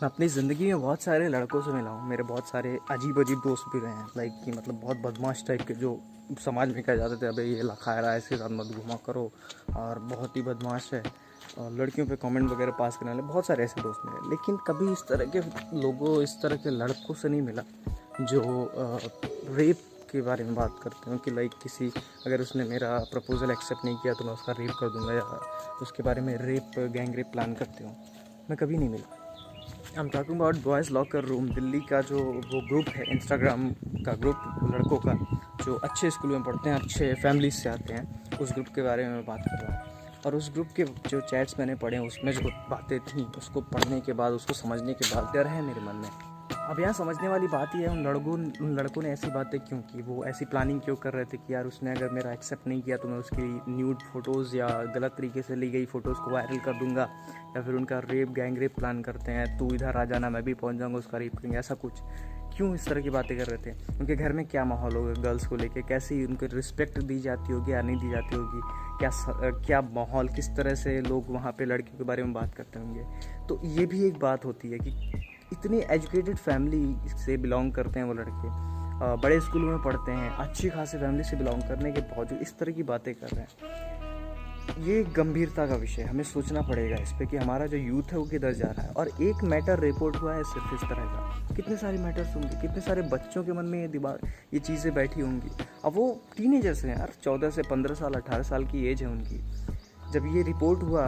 मैं अपनी ज़िंदगी में बहुत सारे लड़कों से मिला हूँ। मेरे बहुत सारे अजीब अजीब दोस्त भी रहे हैं, लाइक कि मतलब बहुत बदमाश टाइप के, जो समाज में कहे जाते थे अबे ये लखा रहा है, इसके साथ मत घुमा करो, और बहुत ही बदमाश है, और लड़कियों पे कमेंट वगैरह पास करने वाले बहुत सारे ऐसे दोस्त मिले। लेकिन कभी इस तरह के लोगों, इस तरह के लड़कों से नहीं मिला जो रेप के बारे में बात करते हैं कि लाइक किसी, अगर उसने मेरा प्रपोज़ल एक्सेप्ट नहीं किया तो मैं उसका रेप कर दूंगा, या उसके बारे में रेप, गैंग रेप प्लान करते हो। मैं कभी नहीं मिला। I am talking about boys locker room. Delhi का जो वो ग्रुप है, इंस्टाग्राम का ग्रुप लड़कों का, जो अच्छे स्कूल में पढ़ते हैं, अच्छे फैमिलीज से आते हैं, उस ग्रुप के बारे में मैं बात कर रहा हूँ। और उस ग्रुप के जो चैट्स मैंने पढ़े, उसमें जो बातें थी, उसको पढ़ने के बाद, उसको समझने के बाद डर है मेरे मन में। अब यहाँ समझने वाली बात ये है, उन लड़कों ने ऐसी बातें क्यों की, वो ऐसी प्लानिंग क्यों कर रहे थे कि यार उसने अगर मेरा एक्सेप्ट नहीं किया तो मैं उसकी न्यूड फ़ोटोज़ या गलत तरीके से ली गई फ़ोटोज़ को वायरल कर दूंगा, या फिर उनका रेप, गैंग रेप प्लान करते हैं, तू इधर आ जाना, मैं भी पहुँच जाऊँगा, उसका रेप करेंगे, ऐसा कुछ। क्यों इस तरह की बातें कर रहे थे? उनके घर में क्या माहौल होगा गर्ल्स को लेके, कैसी उनको रिस्पेक्ट दी जाती होगी या नहीं दी जाती होगी, क्या माहौल, किस तरह से लोग वहाँ पे लड़कियों के बारे में बात करते होंगे। तो ये भी एक बात होती है कि इतनी एजुकेटेड फैमिली से बिलोंग करते हैं वो लड़के, बड़े स्कूलों में पढ़ते हैं, अच्छी खासी फैमिली से बिलोंग करने के बावजूद इस तरह की बातें कर रहे हैं। ये गंभीरता का विषय है, हमें सोचना पड़ेगा इस पे कि हमारा जो यूथ है वो किधर जा रहा है। और एक मैटर रिपोर्ट हुआ है सिर्फ इस तरह का, कितने सारे मैटर्स होंगे, कितने सारे बच्चों के मन में ये चीज़ें बैठी होंगी। अब वो टीनेजर्स हैं यार, 14 से 15 साल, 18 साल की एज है उनकी। जब ये रिपोर्ट हुआ,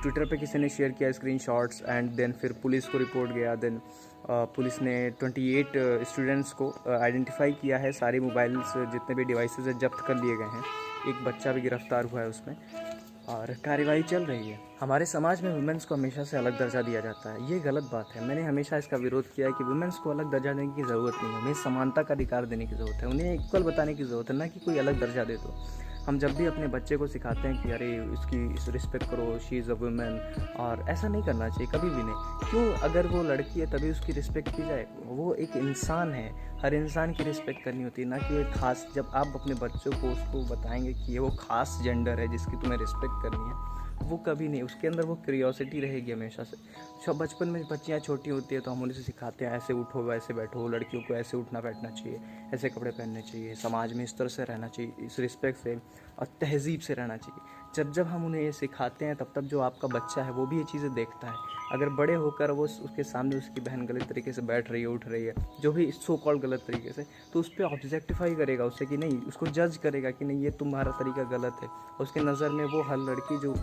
ट्विटर पे किसी ने शेयर किया स्क्रीनशॉट्स, एंड देन फिर पुलिस को रिपोर्ट गया। देन पुलिस ने 28 स्टूडेंट्स को आइडेंटिफाई किया है, सारे मोबाइल्स जितने भी डिवाइसेस है जब्त कर लिए गए हैं, एक बच्चा भी गिरफ्तार हुआ है उसमें, और कार्रवाई चल रही है। हमारे समाज में वुमेंस को हमेशा से अलग दर्जा दिया जाता है, ये गलत बात है। मैंने हमेशा इसका विरोध किया है कि वुमेंस को अलग दर्जा देने की ज़रूरत नहीं है, उन्हें समानता का अधिकार देने की ज़रूरत है, उन्हें इक्वल बताने की ज़रूरत है, ना कि कोई अलग दर्जा दे दो। हम जब भी अपने बच्चे को सिखाते हैं कि अरे इसकी रिस्पेक्ट करो, शी इज़ अ वुमेन, और ऐसा नहीं करना चाहिए कभी भी नहीं। क्यों? अगर वो लड़की है तभी उसकी रिस्पेक्ट की जाए? वो एक इंसान है, हर इंसान की रिस्पेक्ट करनी होती है, ना कि एक खास। जब आप अपने बच्चों को उसको बताएंगे कि ये वो खास जेंडर है जिसकी तुम्हें रिस्पेक्ट करनी है, वो कभी नहीं, उसके अंदर वो क्यूरियोसिटी रहेगी हमेशा से। बचपन में बच्चियाँ छोटी होती है तो हम उन्हें सिखाते हैं ऐसे उठो, वैसे बैठो, लड़कियों को ऐसे उठना बैठना चाहिए, ऐसे कपड़े पहनने चाहिए, समाज में इस तरह से रहना चाहिए, इस रिस्पेक्ट से और तहज़ीब से रहना चाहिए। जब हम उन्हें ये सिखाते हैं तब जो आपका बच्चा है वो भी ये चीज़ें देखता है। अगर बड़े होकर वो उसके सामने उसकी बहन गलत तरीके से बैठ रही है, उठ रही है, जो भी सो कॉल्ड गलत तरीके से, तो उस पर ऑब्जेक्टिफाई करेगा उससे कि नहीं, उसको जज करेगा कि नहीं ये तुम्हारा तरीका गलत है। उसके नज़र में वो हर लड़की जो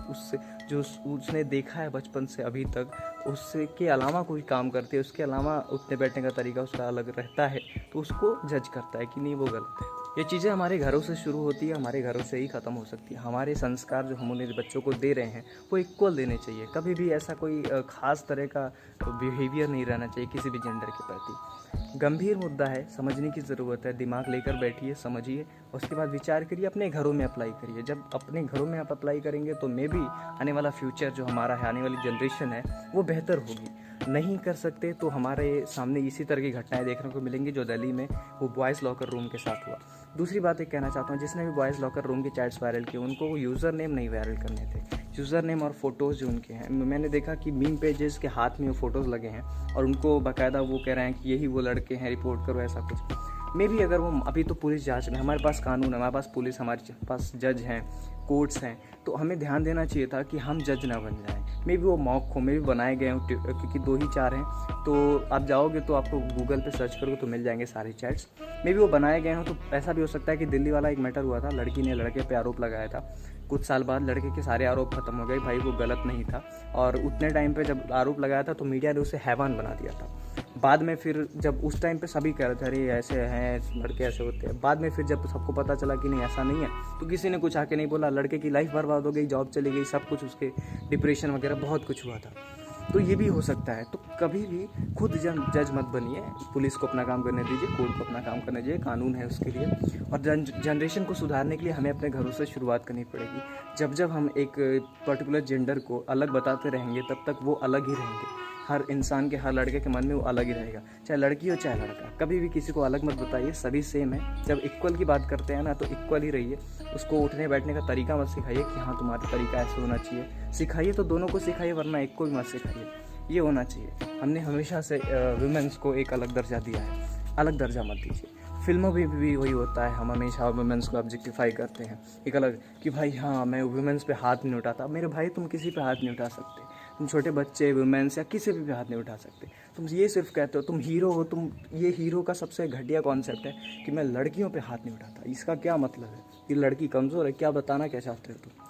उसने देखा है बचपन से अभी तक, उससे के अलावा कोई काम करती है, उसके अलावा उठने बैठने का तरीका उसका अलग रहता है, तो उसको जज करता है कि नहीं वो गलत है। ये चीज़ें हमारे घरों से शुरू होती है, हमारे घरों से ही ख़त्म हो सकती है। हमारे संस्कार जो हम उन्हें बच्चों को दे रहे हैं वो इक्वल देने चाहिए। कभी भी ऐसा कोई ख़ास तरह का बिहेवियर नहीं रहना चाहिए किसी भी जेंडर के प्रति। गंभीर मुद्दा है, समझने की ज़रूरत है, दिमाग लेकर बैठिए, समझिए, उसके बाद विचार करिए, अपने घरों में अप्लाई करिए। जब अपने घरों में आप अप्लाई करेंगे तो मे बी आने वाला फ्यूचर जो हमारा है, आने वाली जनरेशन है, वो बेहतर होगी। नहीं कर सकते तो हमारे सामने इसी तरह की घटनाएं देखने को मिलेंगी जो दिल्ली में वो बॉयज़ लॉकर रूम के साथ हुआ। दूसरी बात एक कहना चाहता हूँ, जिसने भी बॉयज़ लॉकर रूम के चैट्स वायरल किए उनको वो यूज़र नेम नहीं वायरल करने थे। यूज़र नेम और फोटोज़ जो उनके हैं, मैंने देखा कि मीम पेजेस के हाथ में वो फ़ोटोज़ लगे हैं और उनको बाकायदा वो कह रहे हैं कि यही वो लड़के हैं, रिपोर्ट करो, ऐसा कुछ। मे भी अगर वो, अभी तो पुलिस जांच में, हमारे पास कानून है, हमारे पास पुलिस, हमारे पास जज हैं, कोर्ट्स हैं, तो हमें ध्यान देना चाहिए था कि हम जज ना बन जाएं। मे भी वो मॉक हो, मे भी बनाए गए हों, क्योंकि 2 ही 4 हैं, तो आप जाओगे तो आपको गूगल पे सर्च करोगे तो मिल जाएंगे सारे चैट्स। मे भी वो बनाए गए हों। तो ऐसा भी हो सकता है कि दिल्ली वाला एक मैटर हुआ था, लड़की ने लड़के पे आरोप लगाया था, कुछ साल बाद लड़के के सारे आरोप खत्म हो गए, भाई वो गलत नहीं था, और उतने टाइम पे जब आरोप लगाया था तो मीडिया ने उसे हैवान बना दिया था। बाद में फिर जब उस टाइम पे सभी कह रहे थे अरे ऐसे हैं लड़के, ऐसे होते हैं, बाद में फिर जब सबको पता चला कि नहीं ऐसा नहीं है, तो किसी ने कुछ आके नहीं बोला, लड़के की लाइफ बर्बाद हो गई, जॉब चली गई, सब कुछ, उसके डिप्रेशन वगैरह बहुत कुछ हुआ था। तो ये भी हो सकता है। तो कभी भी खुद जज मत बनिए, पुलिस को अपना काम करने दीजिए, कोर्ट को अपना काम करने दीजिए, कानून है उसके लिए। और जनरेशन को सुधारने के लिए हमें अपने घरों से शुरुआत करनी पड़ेगी। जब हम एक पर्टिकुलर जेंडर को अलग बताते रहेंगे तब तक वो अलग ही रहेंगे। हर इंसान के, हर लड़के के मन में वो अलग ही रहेगा, चाहे लड़की हो चाहे लड़का। कभी भी किसी को अलग मत बताइए, सभी सेम है। जब इक्वल की बात करते हैं ना तो इक्वल ही रहिए। उसको उठने बैठने का तरीका मत सिखाइए कि हाँ तुम्हारा तरीका ऐसे होना चाहिए, सिखाइए तो दोनों को सिखाइए, वरना एक को भी मत सिखाइए। ये होना चाहिए। हमने हमेशा से वुमेन्स को एक अलग दर्जा दिया है, अलग दर्जा मत दीजिए। फिल्मों में भी वही होता है, हम हमेशा वुमेन्स को ऑब्जेक्टिफाई करते हैं एक अलग कि भाई हाँ मैं वुमेन्स पे हाथ नहीं उठाता। मेरे भाई तुम किसी पे हाथ नहीं उठा सकते, तुम छोटे बच्चे वुमेन्स या किसी पे भी हाथ नहीं उठा सकते। तुम ये सिर्फ कहते हो तुम हीरो हो, तुम ये हीरो का सबसे घटिया कॉन्सेप्ट है कि मैं लड़कियों पे हाथ नहीं उठाता। इसका क्या मतलब है? ये लड़की कमज़ोर है क्या? बताना क्या चाहते हो तुम?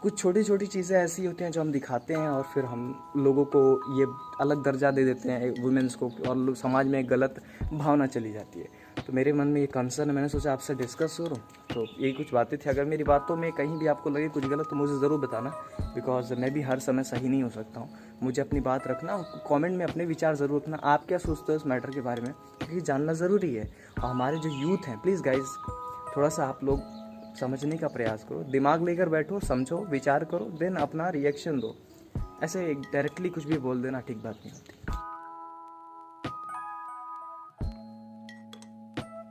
कुछ छोटी छोटी चीज़ें ऐसी होती हैं जो हम दिखाते हैं और फिर हम लोगों को ये अलग दर्जा दे देते हैं वुमेन्स को, और लोग समाज में एक गलत भावना चली जाती है। तो मेरे मन में ये कंसर्न है, मैंने सोचा आपसे डिस्कस करूँ। तो यही कुछ बातें थी। अगर मेरी बातों में कहीं भी आपको लगे कुछ गलत तो मुझे ज़रूर बताना, बिकॉज मैं भी हर समय सही नहीं हो सकता हूँ। मुझे अपनी बात रखना, कमेंट में अपने विचार ज़रूर रखना, आप क्या सोचते हो इस मैटर के बारे में, क्योंकि जानना ज़रूरी है। और हमारे जो यूथ हैं, प्लीज़ गाइज थोड़ा सा आप लोग समझने का प्रयास करो, दिमाग लेकर बैठो, समझो, विचार करो, देन अपना रिएक्शन दो। ऐसे डायरेक्टली कुछ भी बोल देना ठीक बात नहीं होती।